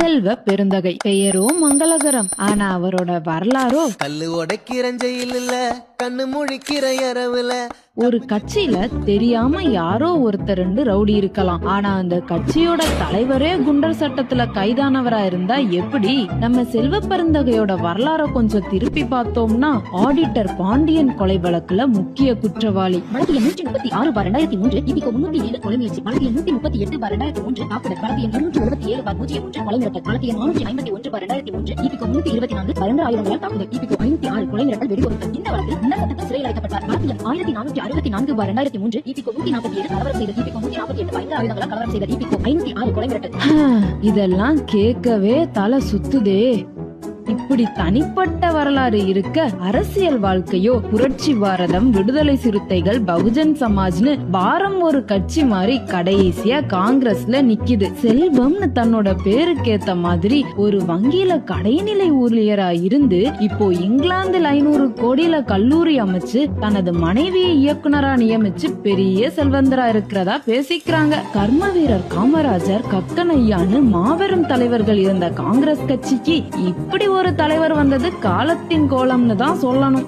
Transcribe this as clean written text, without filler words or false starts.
செல்வ பெருந்தகை. பெயரோ மங்களகரம், ஆனா அவரோட வரலாறோ கல்லு உடைக்கிறஞ்சையில் இல்ல, கண்ணு முழிக்கிற இரவுல. ஒரு கட்சியில தெரியாம யாரோ ஒருத்தர் ரெண்டு ரவுடி இருக்கலாம், ஆனா அந்த கட்சியோட தலைவரே குண்டர் சட்டத்துல கைதானவரா இருந்தா எப்படி? நம்ம செல்வ பெருந்தகையோட வரலாற கொஞ்சம் திருப்பி பார்த்தோம்னா, ஆடிட்டர் பாண்டியன் கொலை வழக்குல முக்கிய குற்றவாளி. வழக்கு எண் 136/2003, இபிகோ 307 கொலை முயற்சி. வழக்கு எண் 138/2003, தாக்குதல். வழக்கு எண் 277/01, கொலை மிரட்டல். வழக்கு எண் 451/2003, இபிகோ 324, பரந்த ஆயுதங்களால் தாக்குதல். இபிகோ 506, கொலை மிரட்டல், வெடிபொருட்கள். இந்த வழக்கில் முன்னர் சட்டத்தில் சிறையில் அடைக்கப்பட்டார். வழக்கு எண் 1464/2003, இபிகோ 147, கலவரம் செய்தல். இபிகோ 148, பரந்த ஆயுதங்களால் கலவரம் செய்தல். இபிகோ 506, கொலை மிரட்டல். இதெல்லாம் கேட்கவே தலை சுத்துதே. இப்படி தனிப்பட்ட வரலாறு இருக்க, அரசியல் வாழ்க்கையோ புரட்சி பாரதம், விடுதலை சிறுத்தைகள், பகுஜன் சமாஜ்னு வாரம் ஒரு கட்சி மாதிரி கடைசியா காங்கிரஸ்ல நிக்குது. செல்வம்னு தன்னோட பேருக்கேத்த மாதிரி ஒரு வங்கியில கடைநிலை ஊழியரா இருந்து இப்போ இங்கிலாந்துல 500 கோடியில கல்லூரி அமைச்சு தனது மனைவியை இயக்குனரா நியமிச்சு பெரிய செல்வந்தரா இருக்கிறதா பேசிக்கிறாங்க. கர்ம வீரர் காமராஜர், கக்கன் ஐயான்னு மாபெரும் தலைவர்கள் இருந்த காங்கிரஸ் கட்சிக்கு இப்படி ஒரு தலைவர் வந்தது காலத்தின் கோலம்னு தான் சொல்லணும்.